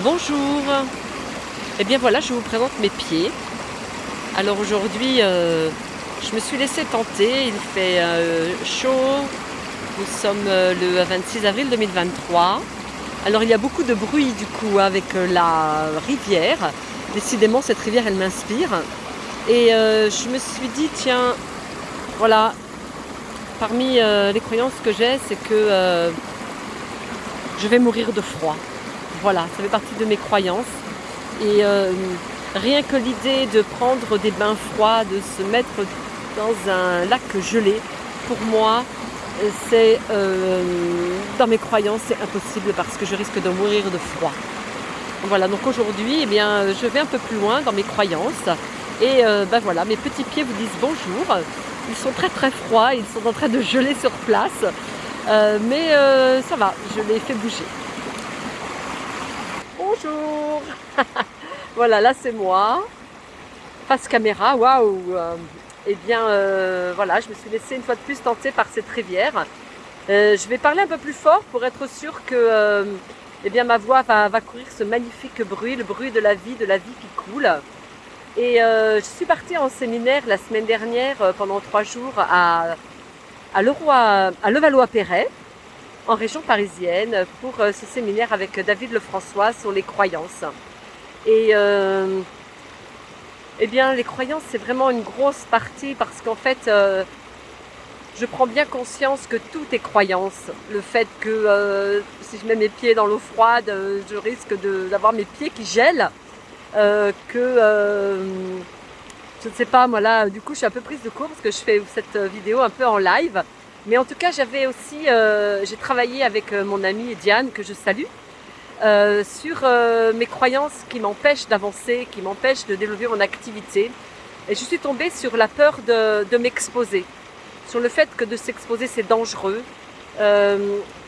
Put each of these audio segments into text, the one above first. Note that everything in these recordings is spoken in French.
Bonjour. Eh bien voilà, je vous présente mes pieds. Alors aujourd'hui, je me suis laissée tenter. Il fait chaud. Nous sommes le 26 avril 2023. Alors il y a beaucoup de bruit du coup avec la rivière. Décidément, cette rivière, elle m'inspire. Et je me suis dit, tiens, voilà, parmi les croyances que j'ai, c'est que je vais mourir de froid. Voilà, ça fait partie de mes croyances. Et rien que l'idée de prendre des bains froids, de se mettre dans un lac gelé, pour moi, c'est dans mes croyances, c'est impossible parce que je risque de mourir de froid. Voilà, donc aujourd'hui, eh bien, je vais un peu plus loin dans mes croyances. Et ben voilà, mes petits pieds vous disent bonjour. Ils sont très très froids, ils sont en train de geler sur place. Mais ça va, je les fais bouger. Bonjour. Voilà, là c'est moi, face caméra, waouh. Eh bien, voilà, je me suis laissée une fois de plus tenter par cette rivière. Je vais parler un peu plus fort pour être sûre que eh bien, ma voix va courir ce magnifique bruit, le bruit de la vie qui coule. Et je suis partie en séminaire la semaine dernière pendant 3 jours à Levallois-Perret, en région parisienne, pour ce séminaire avec David Lefrançois sur les croyances. Et eh bien, les croyances, c'est vraiment une grosse partie parce qu'en fait, je prends bien conscience que tout est croyance. Le fait que si je mets mes pieds dans l'eau froide, je risque d'avoir mes pieds qui gèlent. Je ne sais pas, moi là, du coup, je suis un peu prise de court parce que je fais cette vidéo un peu en live. Mais en tout cas, j'ai travaillé avec mon amie Diane, que je salue, sur mes croyances qui m'empêchent d'avancer, qui m'empêchent de développer mon activité. Et je suis tombée sur la peur de m'exposer, sur le fait que de s'exposer c'est dangereux.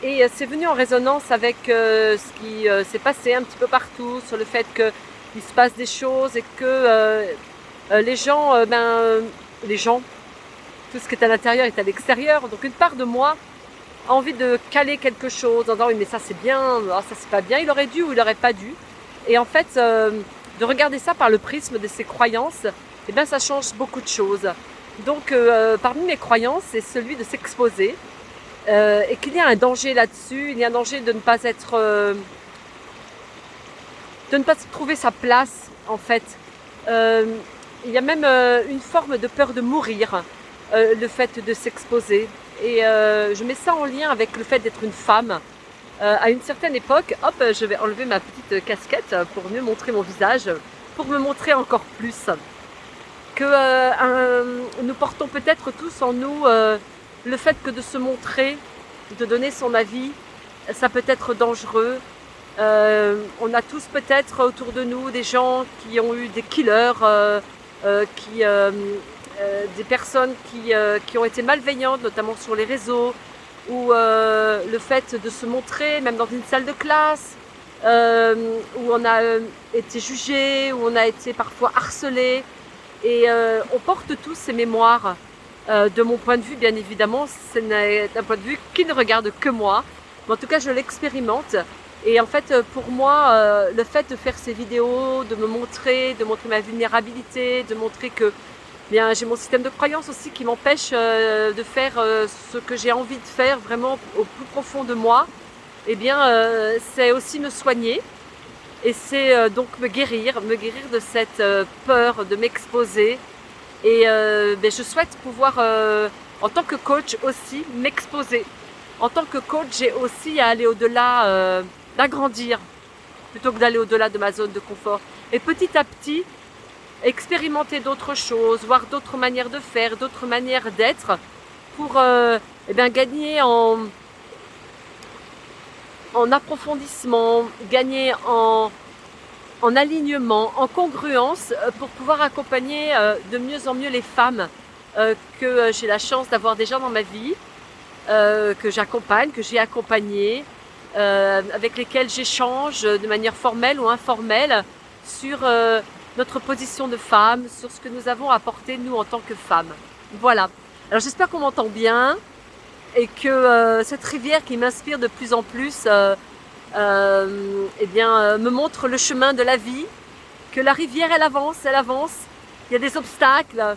Et c'est venu en résonance avec ce qui s'est passé un petit peu partout, sur le fait qu'il se passe des choses et que les gens, tout ce qui est à l'intérieur est à l'extérieur. Donc une part de moi a envie de caler quelque chose en disant oui mais ça c'est bien, ça c'est pas bien, il aurait dû ou il aurait pas dû. Et en fait de regarder ça par le prisme de ses croyances, eh bien ça change beaucoup de choses. Donc parmi mes croyances c'est celui de s'exposer et qu'il y a un danger là-dessus, il y a un danger de ne pas trouver sa place en fait. Il y a même une forme de peur de mourir, le fait de s'exposer. Et je mets ça en lien avec le fait d'être une femme. À une certaine époque, hop, je vais enlever ma petite casquette pour mieux montrer mon visage, pour me montrer encore plus. Nous portons peut-être tous en nous le fait que de se montrer, de donner son avis, ça peut être dangereux. On a tous peut-être autour de nous des gens qui ont eu des killers, des personnes qui ont été malveillantes, notamment sur les réseaux, ou le fait de se montrer, même dans une salle de classe, où on a été jugé, où on a été parfois harcelé. Et on porte tous ces mémoires. De mon point de vue, bien évidemment, c'est un point de vue qui ne regarde que moi. Mais en tout cas, je l'expérimente. Et en fait, pour moi, le fait de faire ces vidéos, de montrer ma vulnérabilité, de montrer que bien, j'ai mon système de croyance aussi qui m'empêche de faire ce que j'ai envie de faire vraiment au plus profond de moi, eh bien, c'est aussi me soigner. Et c'est donc me guérir de cette peur de m'exposer. Et je souhaite pouvoir, en tant que coach aussi, m'exposer. En tant que coach, j'ai aussi à aller au-delà, d'agrandir, plutôt que d'aller au-delà de ma zone de confort. Et petit à petit, expérimenter d'autres choses, voir d'autres manières de faire, d'autres manières d'être, pour gagner en approfondissement, gagner en alignement, en congruence, pour pouvoir accompagner de mieux en mieux les femmes que j'ai la chance d'avoir déjà dans ma vie, que j'accompagne, que j'ai accompagnées, avec lesquelles j'échange de manière formelle ou informelle sur notre position de femme, sur ce que nous avons apporté nous en tant que femmes. Voilà. Alors j'espère qu'on m'entend bien et que cette rivière qui m'inspire de plus en plus me montre le chemin de la vie, que la rivière elle avance, il y a des obstacles,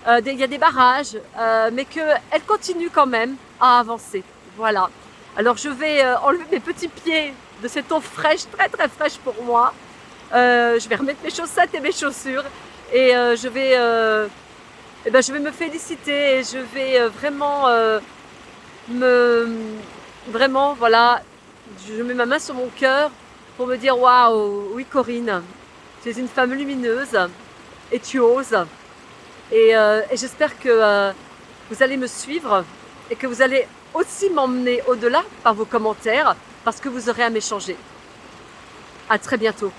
il y a des barrages, mais qu'elle continue quand même à avancer. Voilà. Alors je vais enlever mes petits pieds de cette eau fraîche, très très fraîche pour moi. Je vais remettre mes chaussettes et mes chaussures et je vais me féliciter et je vais vraiment voilà, je mets ma main sur mon cœur pour me dire waouh, oui Corinne, tu es une femme lumineuse et tu oses et j'espère que vous allez me suivre et que vous allez aussi m'emmener au-delà par vos commentaires parce que vous aurez à m'échanger. À très bientôt.